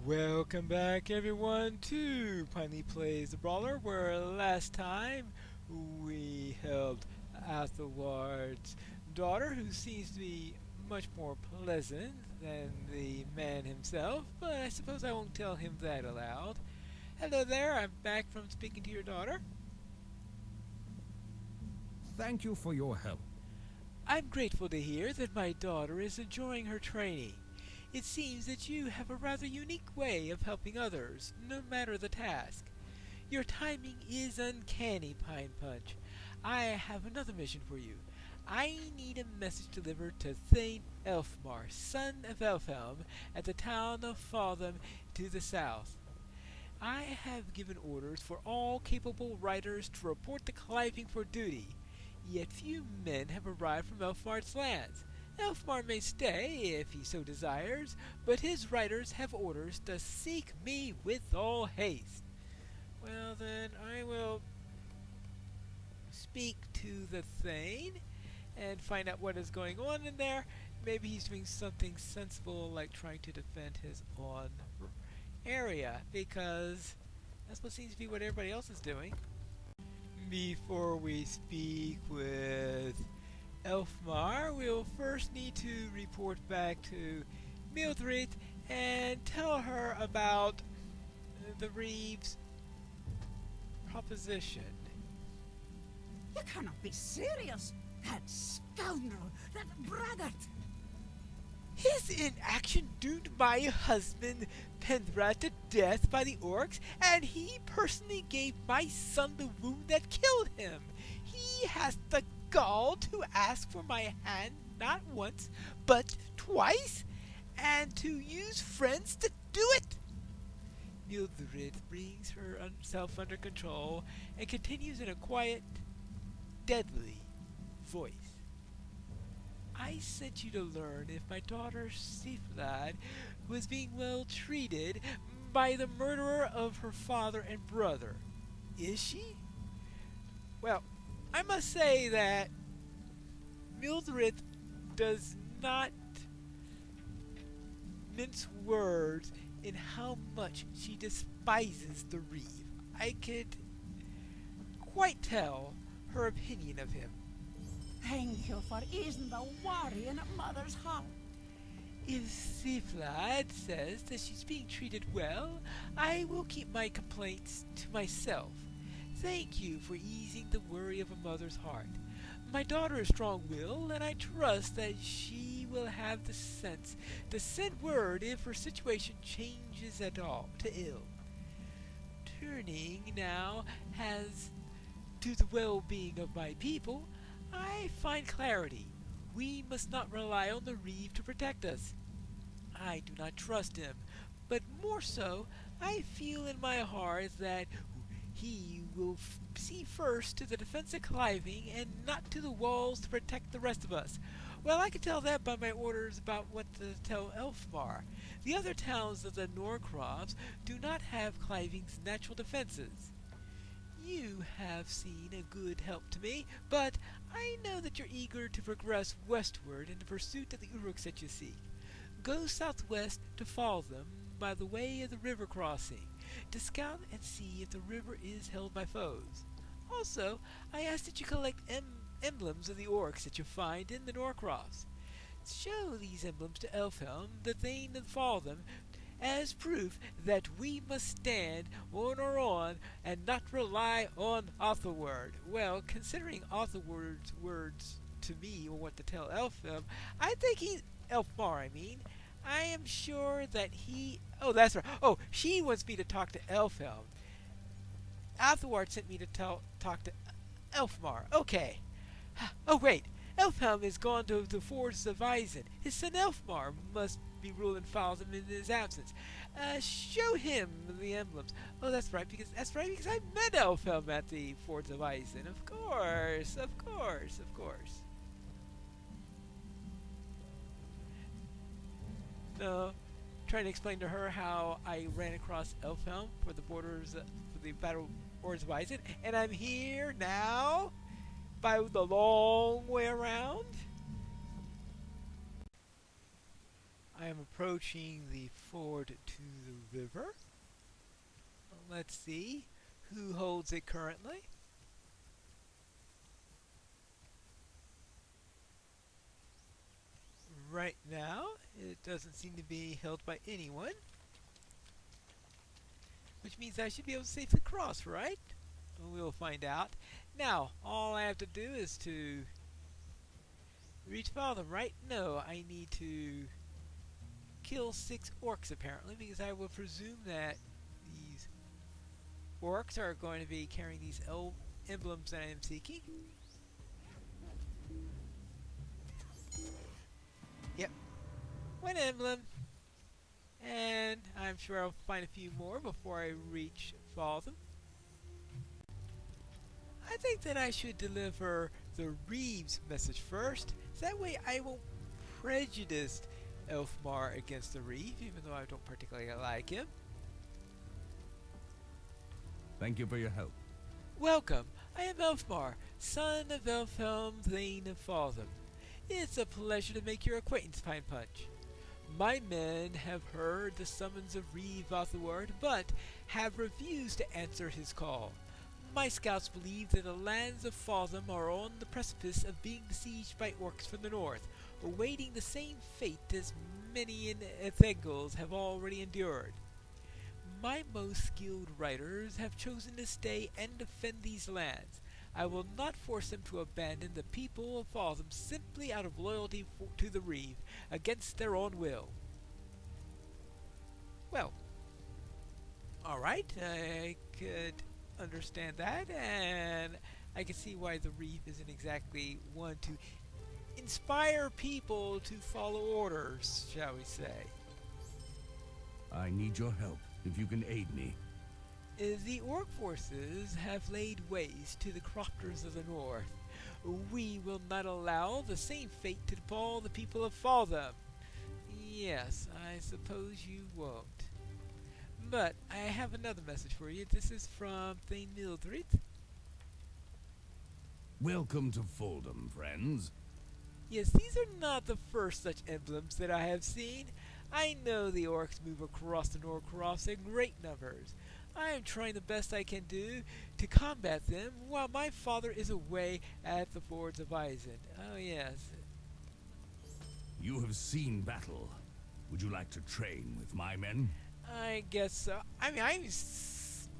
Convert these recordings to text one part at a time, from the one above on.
Welcome back everyone to Pineleaf Plays the Brawler, where last time we helped Athelward's daughter, who seems to be much more pleasant than the man himself, but I suppose I won't tell him that aloud. Hello there, I'm back from speaking to your daughter. Thank you for your help. I'm grateful to hear that my daughter is enjoying her training. It seems that you have a rather unique way of helping others, no matter the task. Your timing is uncanny, Pine Punch. I have another mission for you. I need a message delivered to Thane Elfmar, son of Elfhelm, at the town of Faltham to the south. I have given orders for all capable riders to report to Cliving for duty, yet few men have arrived from Elfmar's lands. Elfmar may stay if he so desires, but his riders have orders to seek me with all haste. Well then, I will speak to the Thane and find out what is going on in there. Maybe he's doing something sensible like trying to defend his own area, because that's what seems to be what everybody else is doing. Before we speak with Elfmar, we'll first need to report back to Mildred and tell her about the Reeve's proposition. You cannot be serious! That scoundrel! That braggart! His inaction doomed my husband Pendra to death by the orcs, and he personally gave my son the wound that killed him. He has the gall to ask for my hand not once, but twice, and to use friends to do it. Mildred brings herself under control and continues in a quiet, deadly voice. I sent you to learn if my daughter Siflad was being well treated by the murderer of her father and brother. Is she? Well, I must say that Mildred does not mince words in how much she despises the Reeve. I could quite tell her opinion of him. Thank you for easing the worry in a mother's heart. If Siflad says that she's being treated well, I will keep my complaints to myself. Thank you for easing the worry of a mother's heart. My daughter is strong-willed, and I trust that she will have the sense to send word if her situation changes at all to ill. Turning now has to the well-being of my people, I find clarity. We must not rely on the Reeve to protect us. I do not trust him, but more so, I feel in my heart that he will see first to the defense of Cliving and not to the walls to protect the rest of us. Well, I can tell that by my orders about what to tell Elfmar. The other towns of the Norcrofts do not have Cliving's natural defenses. You have seen a good help to me, but I know that you're eager to progress westward in the pursuit of the Uruks that you seek. Go southwest to Faltham by the way of the river crossing, to scout and see if the river is held by foes. Also, I ask that you collect emblems of the orcs that you find in the Norcrofts. Show these emblems to Elfhelm, the Thane of Faltham, as proof that we must stand on our own and not rely on Athelward. Well, considering Athelward's words to me on what to tell Elfhelm, I think Elfmar, I am sure that he... Oh, that's right. Oh, she wants me to talk to Elfhelm. Athelward sent me to talk to Elfmar. Okay. Oh, wait. Elfhelm is gone to the forts of Eisen. His son Elfmar must be ruling Faltham in his absence. Show him the emblems. Oh, that's right, because I met Elfhelm at the forts of Eisen. Of course. No, trying to explain to her how I ran across Elfhelm for the battle borders of Eisen, and I'm here now by the long way around. I am approaching the ford to the river. Let's see who holds it currently. Right now, it doesn't seem to be held by anyone, which means I should be able to safely cross, right? We'll find out. Now, all I have to do is to reach Father, right? No, I need to kill 6 orcs apparently, because I will presume that these orcs are going to be carrying these emblems that I am seeking. Yep, 1 emblem, and I'm sure I'll find a few more before I reach Father. I think that I should deliver the Reeve's message first, so that way I won't prejudice Elfmar against the Reeve, even though I don't particularly like him. Thank you for your help. Welcome, I am Elfmar, son of Elfhelm, Thane of Faltham. It's a pleasure to make your acquaintance, Pine Punch. My men have heard the summons of Reeve Othaward, but have refused to answer his call. My scouts believe that the lands of Faltham are on the precipice of being besieged by orcs from the north, awaiting the same fate as many in Ethengles have already endured. My most skilled riders have chosen to stay and defend these lands. I will not force them to abandon the people of Faltham simply out of loyalty to the Reeve, against their own will. Well, alright, I could understand that, and I can see why the Reeve isn't exactly one to inspire people to follow orders, shall we say. I need your help, if you can aid me. The orc forces have laid waste to the crofters of the north. We will not allow the same fate to befall the people of Faltham. Yes, I suppose you won't. But I have another message for you. This is from Thane Mildred. Welcome to Foldham, friends. Yes, these are not the first such emblems that I have seen. I know the orcs move across the Norcross in great numbers. I am trying the best I can do to combat them while my father is away at the fords of Eisen. Oh yes. You have seen battle. Would you like to train with my men? I guess so. I mean,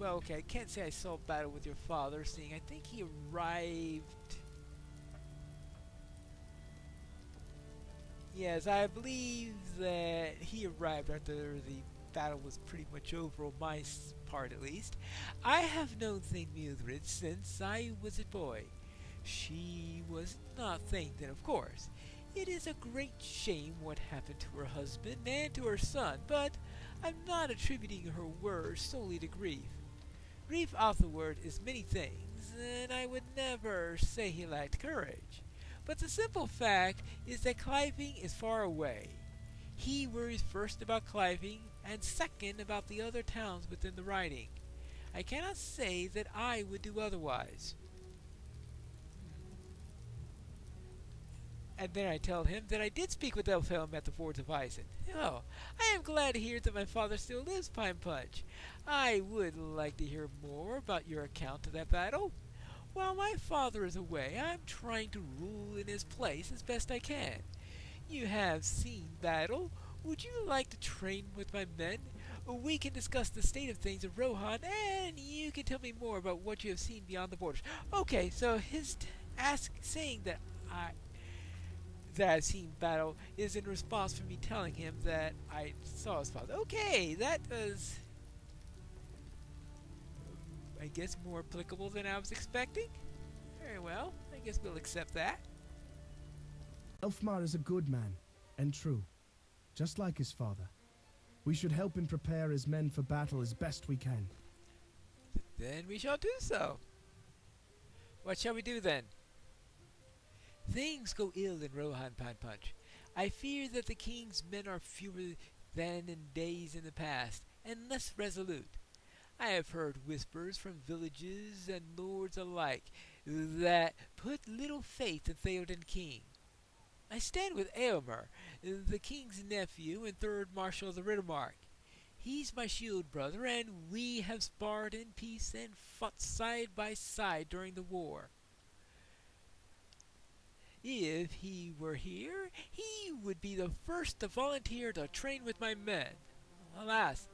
well, okay, I can't say I saw battle with your father, seeing I think he arrived... Yes, I believe that he arrived after the battle was pretty much over, on my part at least. I have known Thane Mildred since I was a boy. She was not Thane then, of course. It is a great shame what happened to her husband and to her son, but I'm not attributing her words solely to grief. Reeve Othaward is many things, and I would never say he lacked courage. But the simple fact is that Cliving is far away. He worries first about Cliving, and second about the other towns within the riding. I cannot say that I would do otherwise. And then I tell him that I did speak with Elfhelm at the fords of Eisen. Oh, I am glad to hear that my father still lives, Pine Punch. I would like to hear more about your account of that battle. While my father is away, I am trying to rule in his place as best I can. You have seen battle. Would you like to train with my men? We can discuss the state of things in Rohan, and you can tell me more about what you have seen beyond the borders. Okay, so his saying that I've seen battle is in response for me telling him that I saw his father. Okay, that was, I guess, more applicable than I was expecting. Very well, I guess we'll accept that. Elfmar is a good man, and true, just like his father. We should help him prepare his men for battle as best we can. Then we shall do so. What shall we do then? Things go ill in Rohan, Pine Punch. I fear that the king's men are fewer than in days in the past, and less resolute. I have heard whispers from villages and lords alike that put little faith in Theoden King. I stand with Elfmar, the king's nephew and third marshal of the Riddermark. He's my shield brother, and we have sparred in peace and fought side by side during the war. If he were here, he would be the first to volunteer to train with my men. Alas,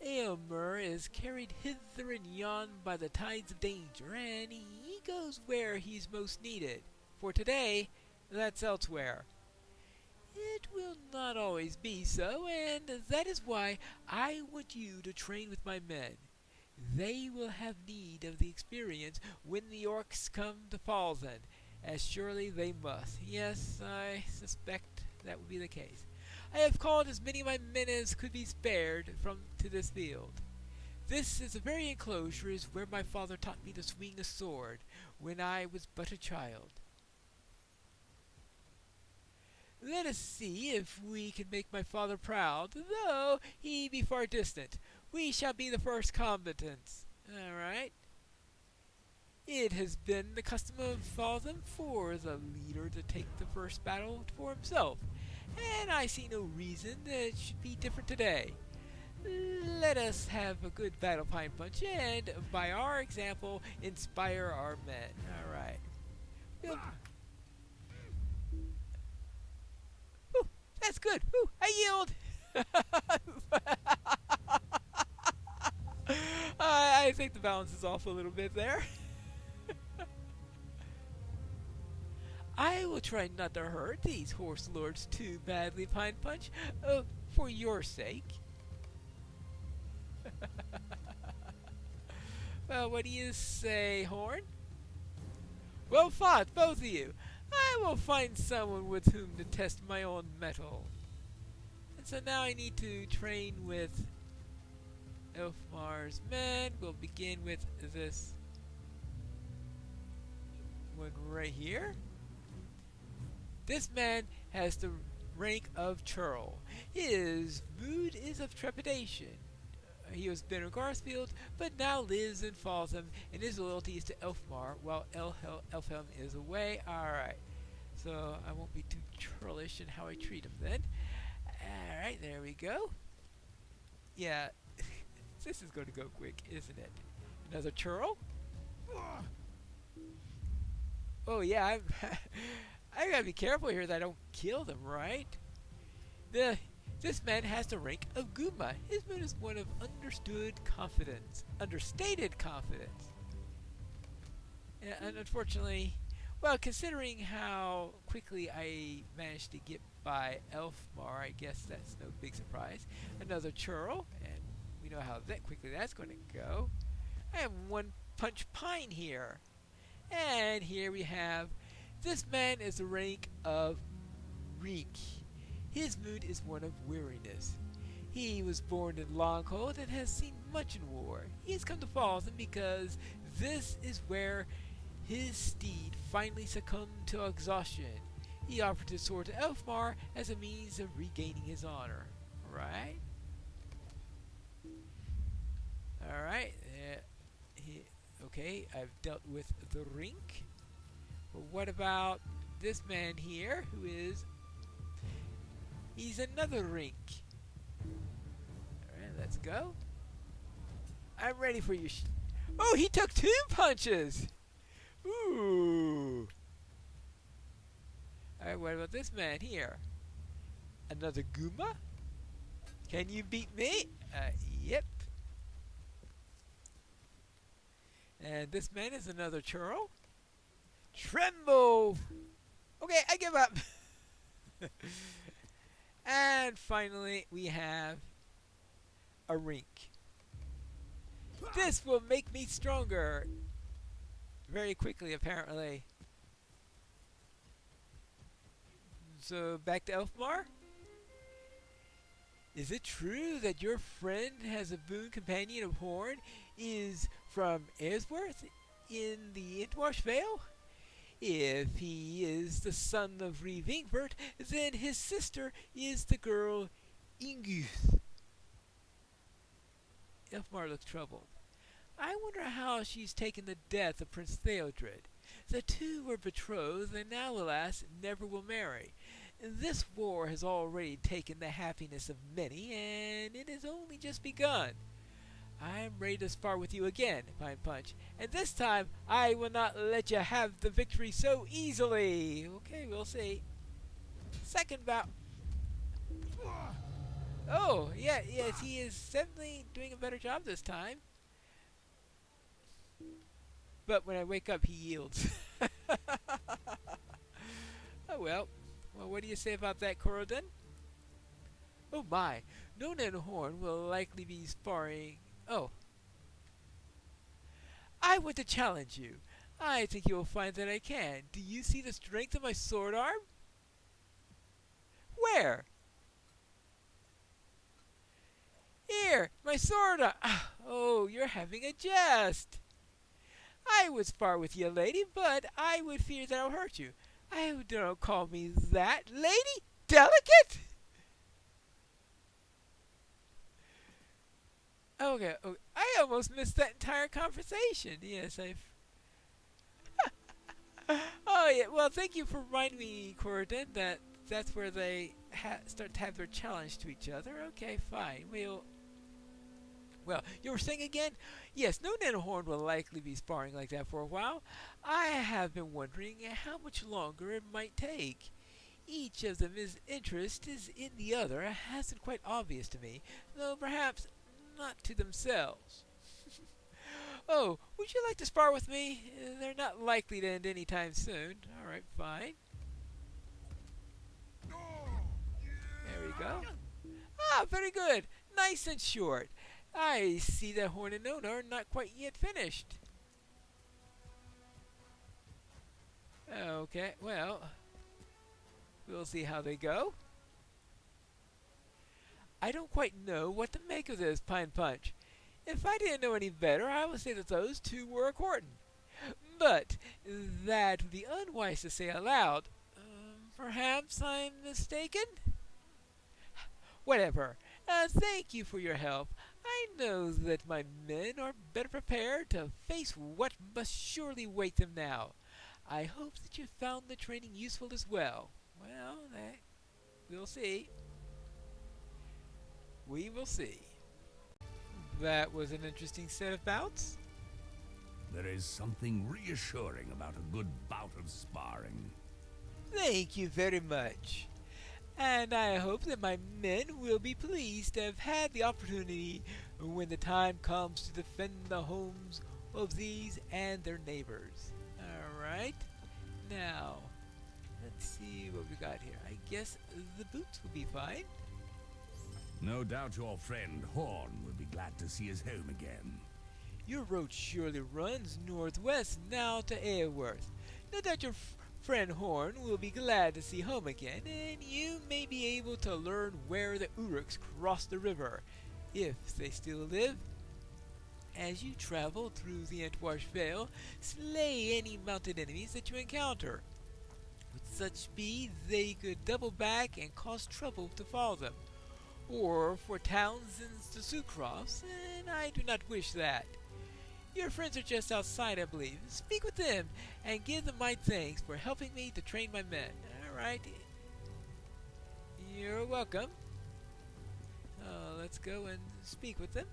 Elfmar is carried hither and yon by the tides of danger, and he goes where he's most needed. For today, that's elsewhere. It will not always be so, and that is why I want you to train with my men. They will have need of the experience when the orcs come to Falzen, as surely they must. Yes, I suspect that would be the case. I have called as many of my men as could be spared to this field. This is the very enclosure is where my father taught me to swing a sword when I was but a child. Let us see if we can make my father proud, though he be far distant. We shall be the first combatants. All right. It has been the custom of Falzen for the leader to take the first battle for himself, and I see no reason that it should be different today. Let us have a good battle pine punch, and by our example, inspire our men. All right. That's good. Whew, I yield. I think the balance is off a little bit there. I will try not to hurt these horse lords too badly, Pine Punch, for your sake. Well, what do you say, Horn? Well fought, both of you. I will find someone with whom to test my own mettle. And so now I need to train with Elfmar's men. We'll begin with this one right here. This man has the rank of churl. His mood is of trepidation. He was born in Garthfield, but now lives in Faltham, and his loyalty is to Elfmar, while Elfhelm is away. Alright, so I won't be too churlish in how I treat him then. Alright, there we go. Yeah, this is going to go quick, isn't it? Another churl? Oh yeah, I gotta be careful here that I don't kill them, right? This man has the rank of Guma. His mood is one of understated confidence. And unfortunately, well, considering how quickly I managed to get by Elfmar, I guess that's no big surprise. Another churl, and we know how quickly that's going to go. I have one punch pine here. And here we have, this man is the rank of Reek. His mood is one of weariness. He was born in Longhold and has seen much in war. He has come to Faltham because this is where his steed finally succumbed to exhaustion. He offered his sword to Elfmar as a means of regaining his honor. Right? Alright. Okay, I've dealt with the rink. But what about this man here, who is... He's another rink. Alright, let's go. I'm ready for you. Oh, he took 2 punches! Ooh! Alright, what about this man here? Another Guma? Can you beat me? Yep. And this man is another churl. Tremble! Okay, I give up. And finally, we have a rink. This will make me stronger. Very quickly, apparently. So, back to Elfmar. Is it true that your friend has a boon companion of Horn is from Aysworth in the Intwash Vale? If he is the son of Reeve Ingvert, then his sister is the girl Inguth. Elfmar looks troubled. I wonder how she's taken the death of Prince Theodred. The two were betrothed and now, alas, never will marry. This war has already taken the happiness of many, and it has only just begun. I'm ready to spar with you again, Pine Punch, and this time I will not let you have the victory so easily. Okay, we'll see. Second bout. Oh, yeah, yes, he is definitely doing a better job this time. But when I wake up, he yields. Oh, well. Well, what do you say about that, Corridon? Oh, my. Nona and Horn will likely be sparring. Oh. I want to challenge you. I think you will find that I can. Do you see the strength of my sword arm? Where? Here, my sword arm. Oh, you're having a jest. I would spar with you, lady, but I would fear that I'll hurt you. Don't call me that, lady. Delicate? Okay, I almost missed that entire conversation. Yes, Oh, yeah, well, thank you for reminding me, Corridon, that's where they start to have their challenge to each other. Okay, fine. Well, you were saying again? Yes, Nona and Horn will likely be sparring like that for a while. I have been wondering how much longer it might take. Each of them's interest is in the other hasn't quite obvious to me, though perhaps not to themselves. Oh, would you like to spar with me? They're not likely to end any time soon. All right, fine. There we go. Ah, very good. Nice and short. I see that Horn and Nona are not quite yet finished. Okay, well, we'll see how they go. I don't quite know what to make of this, Pine Punch. If I didn't know any better, I would say that those two were accordant. But that would be unwise to say aloud. Perhaps I'm mistaken? Whatever. Thank you for your help. I know that my men are better prepared to face what must surely wait them now. I hope that you found the training useful as well. Well, we'll see. We will see. That was an interesting set of bouts. There is something reassuring about a good bout of sparring. Thank you very much. And I hope that my men will be pleased to have had the opportunity when the time comes to defend the homes of these and their neighbors. Alright, now, let's see what we got here. I guess the boots will be fine. No doubt your friend Horn will be glad to see his home again. Your road surely runs northwest now to Airworth. No doubt your friend Horn will be glad to see home again, and you may be able to learn where the Uruks cross the river, if they still live. As you travel through the Entwash Vale, slay any mounted enemies that you encounter. With such speed, they could double back and cause trouble to follow them. Or for Townsend's to Sucross, and I do not wish that. Your friends are just outside, I believe. Speak with them, and give them my thanks for helping me to train my men. Alright. You're welcome. Let's go and speak with them.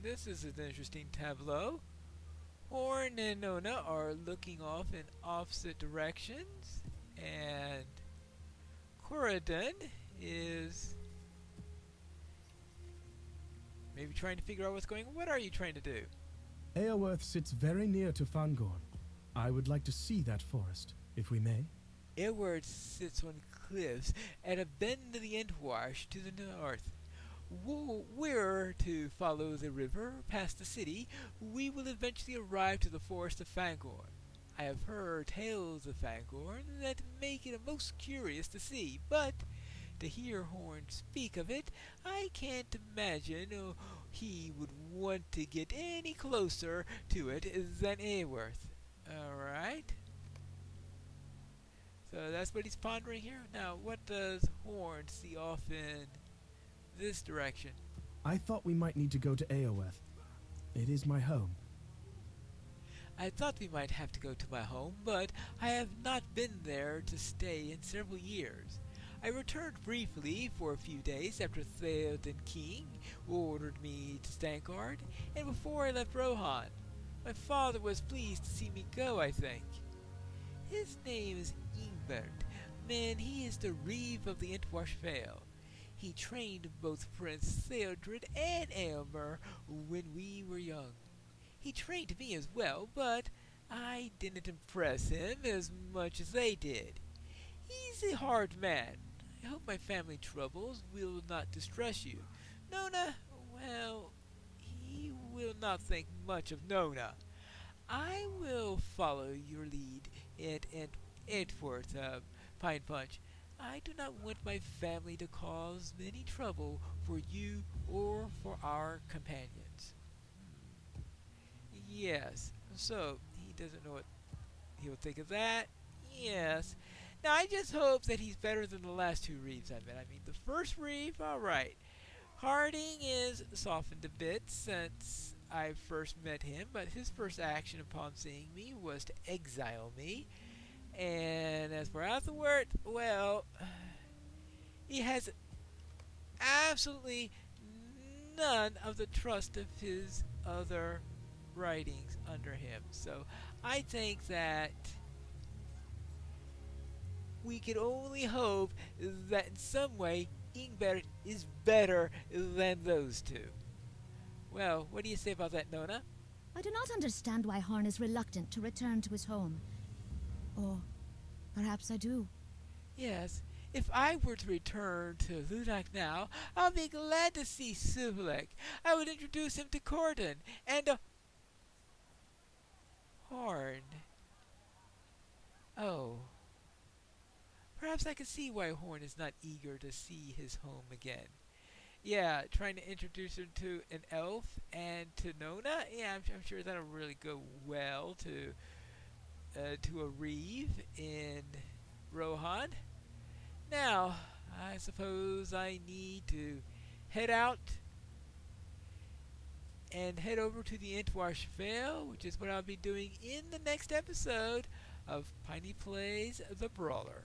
This is an interesting tableau. Horn and Nona are looking off in opposite directions, and Corridon is maybe trying to figure out what's going on. What are you trying to do? Aoworth sits very near to Fangorn. I would like to see that forest, if we may. Airworth sits on cliffs at a bend of the Entwash to the north. We're to follow the river past the city. We will eventually arrive to the forest of Fangorn. I have heard tales of Fangorn that make it most curious to see, but to hear Horn speak of it, I can't imagine he would want to get any closer to it than Airworth. Alright. So that's what he's pondering here. Now, what does Horn see off in this direction? I thought we might need to go to Aoworth. It is my home. I thought we might have to go to my home, but I have not been there to stay in several years. I returned briefly for a few days after Theoden King ordered me to stand guard, and before I left Rohan. My father was pleased to see me go, I think. His name is Ingbert. Man, he is the Reeve of the Entwash Vale. He trained both Prince Theodred and Elfmar when we were young. He trained me as well, but I didn't impress him as much as they did. He's a hard man. I hope my family troubles will not distress you. Nona, well, he will not think much of Nona. I will follow your lead and Edward, Pine Punch. I do not want my family to cause any trouble for you or for our companions. Yes, so he doesn't know what he'll think of that. Yes. Now I just hope that he's better than the last two Reeves I met. I mean, the first Reeve, alright. Harding is softened a bit since I first met him, but his first action upon seeing me was to exile me. And as for Athelwert, well, he has absolutely none of the trust of his other writings under him. So I think that we can only hope that in some way Ingbert is better than those two. Well, what do you say about that, Nona? I do not understand why Horn is reluctant to return to his home. Or perhaps I do. Yes, if I were to return to Ludak now, I'll be glad to see Suvlek. I would introduce him to Corden and Horn. Oh. Perhaps I can see why Horn is not eager to see his home again. Yeah, trying to introduce him to an elf and to Nona. Yeah, I'm sure that'll really go well to a Reeve in Rohan. Now, I suppose I need to head out and head over to the Entwash Vale, which is what I'll be doing in the next episode of Piney Plays the Brawler.